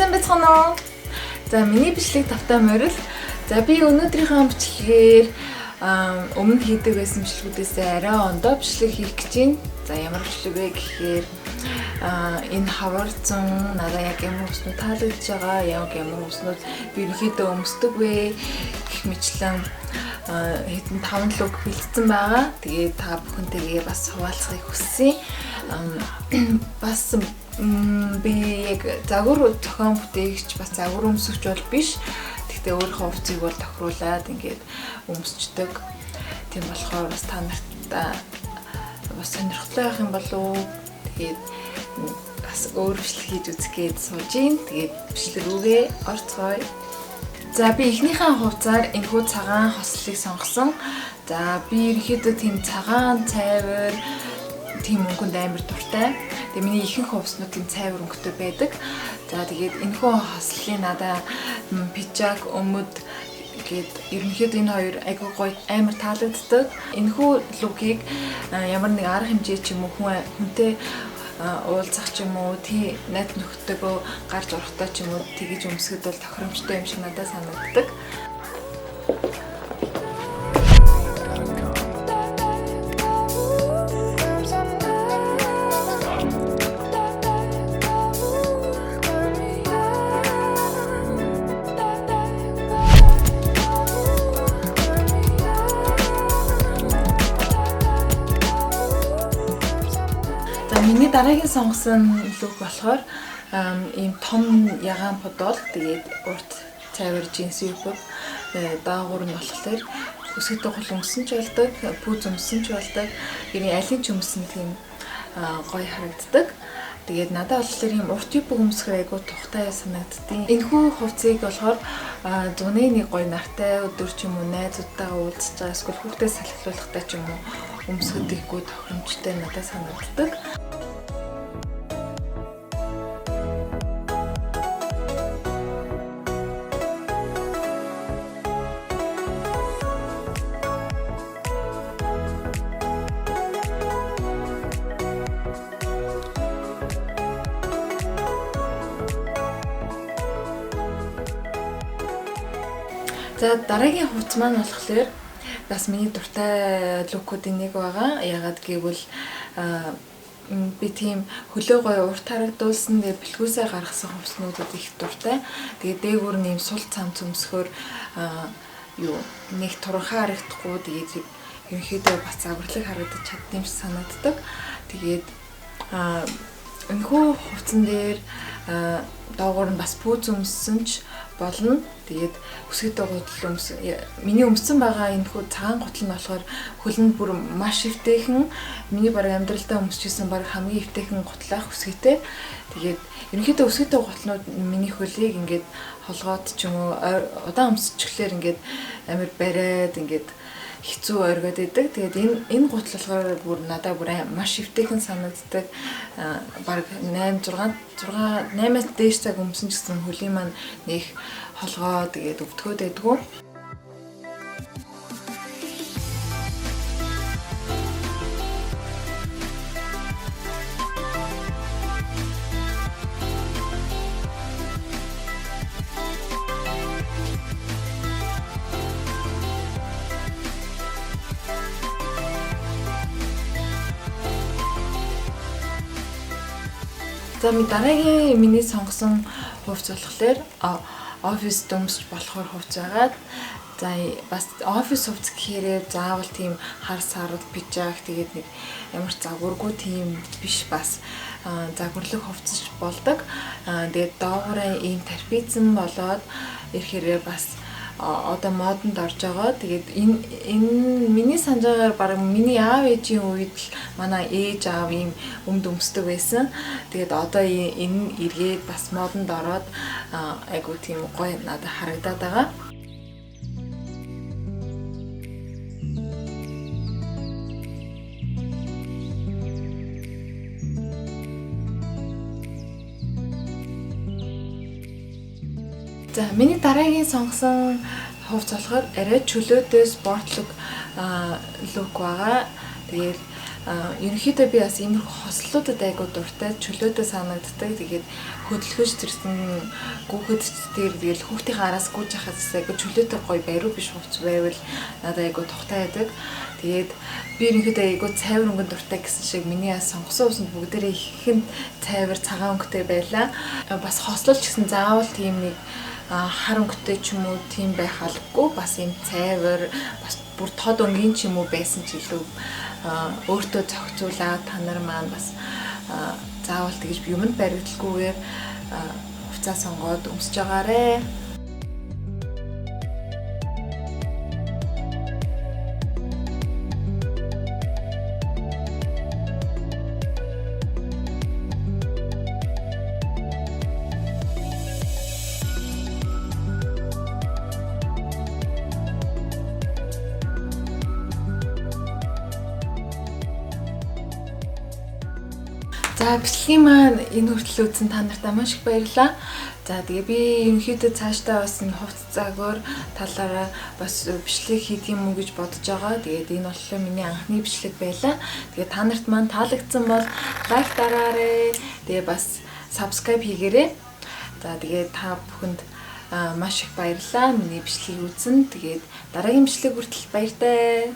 Сайн байцгаана уу? За миний бичлэг тавтай морил. За би өнөөдрийнхөө бичлэгээр өмнө хийдэг байсан бичлэгүүдээс арай ондоо бичлэг хийх гэж байна. За ямар бичлэг вэ гэхээр энэ хавар зун надаа яг ямар хүснүүд таалагдж байгаа, ямар хүснүүд би ерөнхийдөө өмсдөг вэ гэх мэтлэн хэдэн 5 луг бэлдсэн байгаа. Тэгээд та бүхэнтэйгээ бас хуваалцахыг хүссэн. Бас би яг загвар зохион бүтээгч бас загвар өмсөгч бол биш. Гэхдээ өөрийнхөө хувцсыг бол тохируулаад ингээд өмсчдөг. Тийм болохоор бас та нарт бас сонирхолтой байх юм болов. Тэгээд бас өөр бичлэг хийж үзэх гээд сууж гин. Тэгээд бичлэг рүүгээ орцгоё. За би эхнийхээ хувцаар энэхүү цагаан хослыг сонгосон. За би ерөнхийдөө тийм цагаан цайвар тийм өнгөнд амар дуртай. Тэгээ миний ихэнх хувцснууд тийм цайвар өнгөтэй байдаг. За тэгээд энэхүү хослын надаа пижак өмд гээд ерөнхийдөө энэ хоёр айгүй гоё амар таалагддаг. Энэхүү лугийг ямар нэг арга хэмжээ ч юм уу хүнтэй уулзах ч юм уу тий найз нөхдөдөө гарч орохтой ч юм уу тэгэж өмсгөд бол тохиромжтой юм шиг надад санагддаг. Миний дараагийн сонгосон лук болохоор ийм том ягаан подол тэгээд урт цайвар джинс юуг даагуур нь болохоор өсгөдөө хол өмсөн ч болдог, пүүз өмсөн ч болдог. Гэрийн алин ч өмсөн тийм гоё харагддаг. Тэгээд надад болохоор ийм урт юуг өмсгөр айгуу тухтай санагддیں۔ Энэхүү хувцсыг болохоор зуны нэг гоё нартай өдөр ч юм уу найзуудтайгаа уулзж байгаа эсвэл хүүхдээ салхилуулахтай ч юм уу өмсгөд ихгүй тохиромжтой надад санагддаг. За дараагийн хувцас маань болохоор бас миний дуртай лукуудын нэг байгаа. Ягаад гэвэл би тийм хөлөө гоё урт харагдуулсан тэгээ бэлгүүсээ гаргасан хувцснуудад их дуртай. Тэгээ дээгүүр нь юм сул цамц өмсгөр нэг туранхаа харагдахгүй тэгээд ерөнхийдөө бас загварлаг харагдаж чаддсан юм шиг санагддаг. Тэгээд энэхүү хувцсан дээр доогуур нь бас пүүз өмссөн ч болно. Тэгээд өсгөдөө гутал миний өмссөн байгаа энэхүү цагаан гутал нь болохоор хөлөнд бүр маш эвтэйхэн миний баг амьдралдаа өмсчихсэн баг хамгийн эвтэйхэн гутлаах өсгөтэй. Тэгээд ерөнхийдөө өсгөдөө гутлнууд миний хөлийг ингээд холгоод ч юм уу удаан өмсчихлээр ингээд амар бариад ингээд хэцүү оргиод идэг. Тэгээд энэ гутал болохоор бүр надад бүр маш эвтэйхэн санагддаг. Баг 8-8-8-аас дээш цаг өмсөн гэсэн хөлийн маань нэг холгоо тэгээд өвдгөөд байдгүй. За дараагийн миний сонгосон хувцас болохоор офис дөмсч болохоор хувцас байгаад. За бас офис хувцас гэхээр заавал тийм хар сарал пижак тэгээд нэг ямар ч загваргүй тийм биш бас загварлаг хувцас болдог. Тэгээд доогоороо ийм тарпицсан болоод ирэхээр бас одоо модонд орж байгаа. Тэгээд энэ миний санджаагаар баг миний аав ээжийн үед л манай ээж аав ийм өмд өмсдөг байсан. Тэгээд одоо энэ эргээд бас модонд ороод айгуу тийм гоё надад харагдаад байгаа. За миний дараагийн сонгосон хувцас болохоор арай чөлөөтэй спортлог лук байгаа. Тэгээд ерөнхийдөө би бас иймэрхүү хослолуудад айгуу дуртай, чөлөөтэй санагддаг. Тэгээд хөдөлгөж тэрсэн гүхэд тэр тэгэл хүүхдийн араас гүйж хахаас айгуу чөлөөтэй гоё бариу биш хувц байвал надад айгуу тухтай байдаг. Тэгээд би ерөнхийдөө айгуу цайвар өнгөнд дуртай гэсэн шиг миний сонгосон усанд бүгдээрээ ихэнд цайвар цагаан өнгөтэй байлаа. Бас хослолч гэсэн заавал тийм нэг хар өнгөтэй ч юм уу тийм байх албагүй, бас юм цайвар бас бүр тод өнгийн ч юм уу байсан ч илүү өөртөө зохицуулаад та нар маань бас заавал тэгж юмд баригдалгүйгээр хувцас сонгоод өмсөж байгаарэ. За бичлэгийн маань энэ хүртэл үзсэн та нартай маш их баярлалаа. За тэгээ би ерөнхийдөө цаашдаа бас энэ хувцсаагоор талаараа бас бичлэг хийх юм уу гэж бодож байгаа. Тэгээд энэ болохоор миний анхны бичлэг байлаа. Тэгээд та нарт маань таалагдсан бол лайк дараарай. Тэгээ бас subscribe хийгээрэй. За тэгээ та бүхэнд маш их баярлалаа. Миний бичлэгийг үзсэн. Тэгээд дараагийн бичлэг хүртэл баяртай.